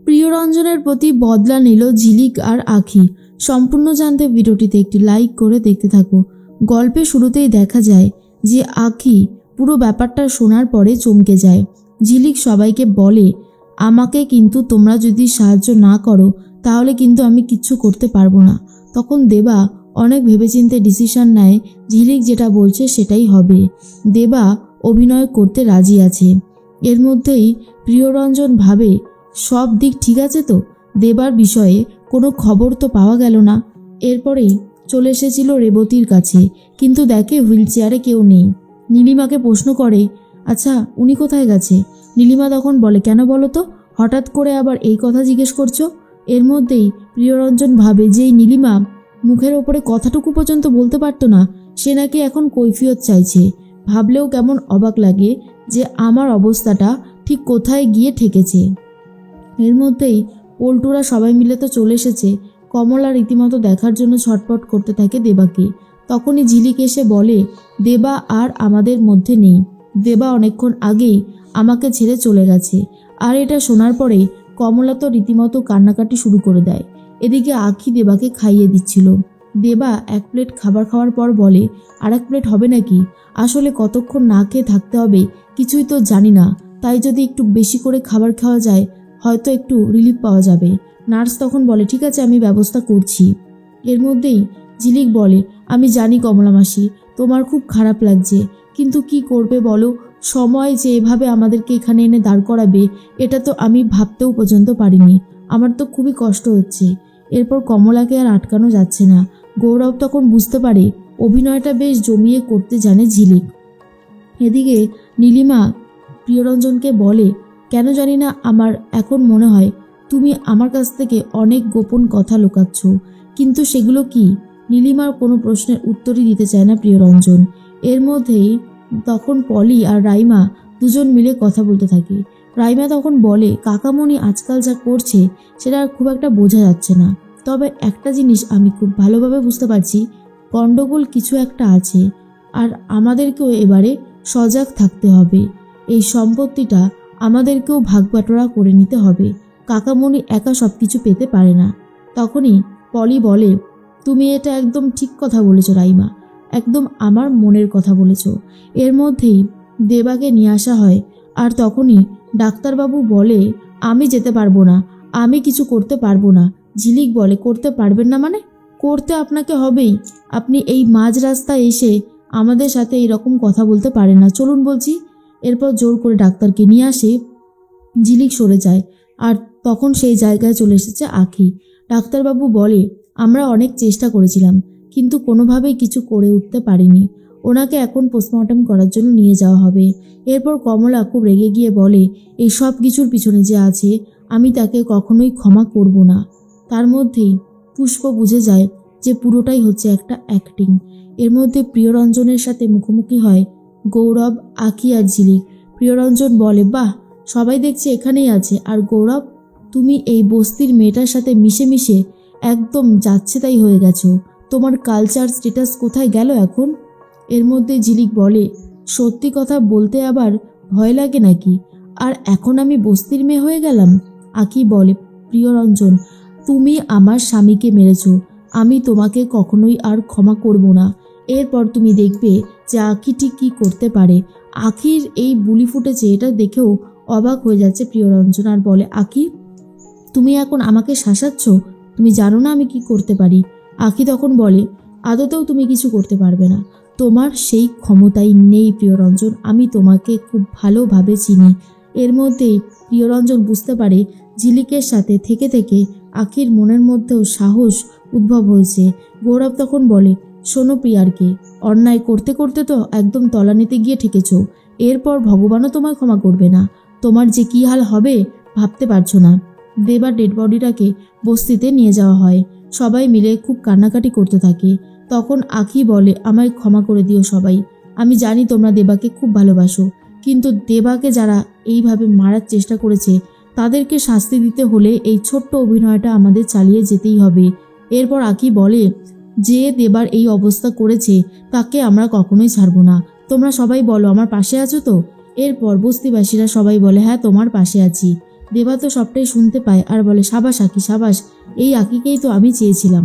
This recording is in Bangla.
প্রিয়রঞ্জনের প্রতি বদলা নিল ঝিলিক আর আঁখি। সম্পূর্ণ জানতে ভিডিওটিতে একটি লাইক করে দেখতে থাকো। গল্পের শুরুতেই দেখা যায় যে আঁখি পুরো ব্যাপারটা শোনার পরে চমকে যায়। ঝিলিক সবাইকে বলে, আমাকে কিন্তু তোমরা যদি সাহায্য না করো তাহলে কিন্তু আমি কিচ্ছু করতে পারবো না। তখন দেবা অনেক ভেবেচিন্তে ডিসিশন নেয়, ঝিলিক যেটা বলছে সেটাই হবে। দেবা অভিনয় করতে রাজি আছে। এর মধ্যেই প্রিয়রঞ্জন ভাবে, সব দিক ঠিক আছে তো, দেবার বিষয়ে কোনো খবর তো পাওয়া গেল না। এরপরেই চলে এসেছিল রেবতীর কাছে, কিন্তু দেখে হুইল চেয়ারে কেউ নেই। নীলিমাকে প্রশ্ন করে, আচ্ছা উনি কোথায় গেছে? নীলিমা তখন বলে, কেন বলো তো, হঠাৎ করে আবার এই কথা জিজ্ঞেস করছো? এর মধ্যেই প্রিয়রঞ্জন ভাবে যে এই নীলিমা মুখের ওপরে কথাটুকু পর্যন্ত বলতে পারতো না, সে নাকি এখন কৈফিয়ত চাইছে। ভাবলেও কেমন অবাক লাগে যে আমার অবস্থাটা ঠিক কোথায় গিয়ে ঠেকেছে। এর মধ্যেই পল্টুরা সবাই মিলে তো চলে এসেছে। কমলা রীতিমতো দেখার জন্য ছটপট করতে থাকে দেবাকে। তখনই ঝিলিক এসে বলে, দেবা আর আমাদের মধ্যে নেই। দেবা অনেকক্ষণ আগেই আমাকে ছেড়ে চলে গেছে। আর এটা শোনার পরে কমলা তো রীতিমতো কান্নাকাটি শুরু করে দেয়। এদিকে আঁখি দেবাকে খাইয়ে দিচ্ছিল। দেবা এক প্লেট খাবার খাওয়ার পর বলে, আর এক প্লেট হবে নাকি? আসলে কতক্ষণ না খেয়ে থাকতে হবে কিছুই তো জানি না, তাই যদি একটু বেশি করে খাবার খাওয়া যায় হয়তো একটু রিলিফ পাওয়া যাবে। নার্স তখন বলে, ঠিক আছে আমি ব্যবস্থা করছি। এর মধ্যেই ঝিলিক বলে, আমি জানি কমলা মাসি তোমার খুব খারাপ লাগছে, কিন্তু কি করবে বলো, সময় যে এভাবে আমাদেরকে এখানে এনে দাঁড় করাবে এটা তো আমি ভাবতেও পর্যন্ত পারিনি। আমার তো খুবই কষ্ট হচ্ছে। এরপর কমলাকে আর আটকানো যাচ্ছে না। গৌরব তখন বুঝতে পারে অভিনয়টা বেশ জমিয়ে করতে জানে ঝিলিক। এদিকে নীলিমা প্রিয়রঞ্জনকে বলে, কেন জানি না আমার এখন মনে হয় তুমি আমার কাছ থেকে অনেক গোপন কথা লুকাচ্ছ, কিন্তু সেগুলো কি? নীলিমার কোনো প্রশ্নের উত্তরই দিতে চায় না প্রিয়রঞ্জন। এর মধ্যেই তখন পলি আর রাইমা দুজন মিলে কথা বলতে থাকে। রাইমা তখন বলে, কাকামণি আজকাল যা করছে সেটা খুব একটা বোঝা যাচ্ছে না, তবে একটা জিনিস আমি খুব ভালোভাবে বুঝতে পারছি, গণ্ডগোল কিছু একটা আছে, আর আমাদেরকেও এবারে সজাগ থাকতে হবে। এই সম্পত্তিটা আমাদেরকেও ভাগ বাটোয়ারা করে নিতে হবে। কাকামণি একা সব কিছু পেতে পারে না। তখনই পলি বলে, তুমি এটা একদম ঠিক কথা বলেছো রাইমা, একদম আমার মনের কথা বলেছো। এর মধ্যেই দেবাকে নিয়ে আসা হয়। আর তখনই ডাক্তারবাবু বলে, আমি যেতে পারবো না, আমি কিছু করতে পারবো না। ঝিলিক বলে, করতে পারবেন না মানে? করতে আপনাকে হবেই। আপনি এই মাঝ রাস্তায় এসে আমাদের সাথে এইরকম কথা বলতে পারেন না, চলুন বলছি। এরপর জোর করে ডাক্তারকে নিয়ে আসে। ঝিলিক সরে যায়, আর তখন সেই জায়গায় চলে এসেছে আঁখি। ডাক্তারবাবু বলে, আমরা অনেক চেষ্টা করেছিলাম কিন্তু কোনোভাবেই কিছু করে উঠতে পারিনি। ওনাকে এখন পোস্টমর্টম করার জন্য নিয়ে যাওয়া হবে। এরপর কমলা খুব রেগে গিয়ে বলে, এই সব কিছুর পিছনে যে আছে আমি তাকে কখনোই ক্ষমা করব না। তার মধ্যেই পুষ্প বুঝে যায় যে পুরোটাই হচ্ছে একটা অ্যাক্টিং। এর মধ্যে প্রিয়রঞ্জনের সাথে মুখোমুখি হয় গৌরব, আঁখি আর ঝিলিক। প্রিয়রঞ্জন বলে, বাহ, সবাই দেখছে এখানেই আছে, আর গৌরব তুমি এই বস্তির মেয়েটার সাথে মিশে মিশে একদম যাচ্ছে তাই হয়ে গেছো। তোমার কালচার স্ট্যাটাস কোথায় গেল এখন? এর মধ্যে ঝিলিক বলে, সত্যি কথা বলতে আবার ভয় লাগে নাকি? আর এখন আমি বস্তির মেয়ে হয়ে গেলাম? আঁখি বলে, প্রিয়রঞ্জন তুমি আমার স্বামীকে মেরেছো, আমি তোমাকে কখনোই আর ক্ষমা করব না। এরপর তুমি দেখবে যে আঁখি ঠিক কী করতে পারে। আঁখির এই বুলি ফুটেছে এটা দেখেও অবাক হয়ে যাচ্ছে প্রিয়রঞ্জন, আর বলে, আঁখি তুমি এখন আমাকে শাসাচ্ছ? তুমি জানো না আমি কি করতে পারি? আঁখি তখন বলে, আদতেও তুমি কিছু করতে পারবে না, তোমার সেই ক্ষমতাই নেই প্রিয়রঞ্জন, আমি তোমাকে খুব ভালোভাবে চিনি। এর মধ্যেই প্রিয়রঞ্জন বুঝতে পারে ঝিলিকের সাথে থেকে থেকে আঁখির মনের মধ্যেও সাহস উদ্ভব হয়েছে। গৌরব তখন বলে, শোনো প্রিয়ারকে, অন্যায় করতে করতে তো একদম তলানিতে গিয়ে ঠেকেছ, এরপর ভগবানও তোমায় ক্ষমা করবে না। তোমার যে কী হাল হবে ভাবতে পারছো না। দেবার ডেড বডিটাকে বস্তিতে নিয়ে যাওয়া হয়। সবাই মিলে খুব কান্নাকাটি করতে থাকে। তখন আঁখি বলে, আমায় ক্ষমা করে দিও সবাই, আমি জানি তোমরা দেবাকে খুব ভালোবাসো, কিন্তু দেবাকে যারা এইভাবে মারার চেষ্টা করেছে তাদেরকে শাস্তি দিতে হলে এই ছোট্ট অভিনয়টা আমাদের চালিয়ে যেতেই হবে। এরপর আঁখি বলে, যে দেবার এই অবস্থা করেছে তাকে আমরা কখনোই ছাড়বো না। তোমরা সবাই বলো আমার পাশে আছো তো? এরপর বস্তিবাসীরা সবাই বলে, হ্যাঁ তোমার পাশে আছি। দেবা তো সবটাই শুনতে পায় আর বলে, সাবাস আঁকি সাবাস, এই আঁকিকেই তো আমি চেয়েছিলাম।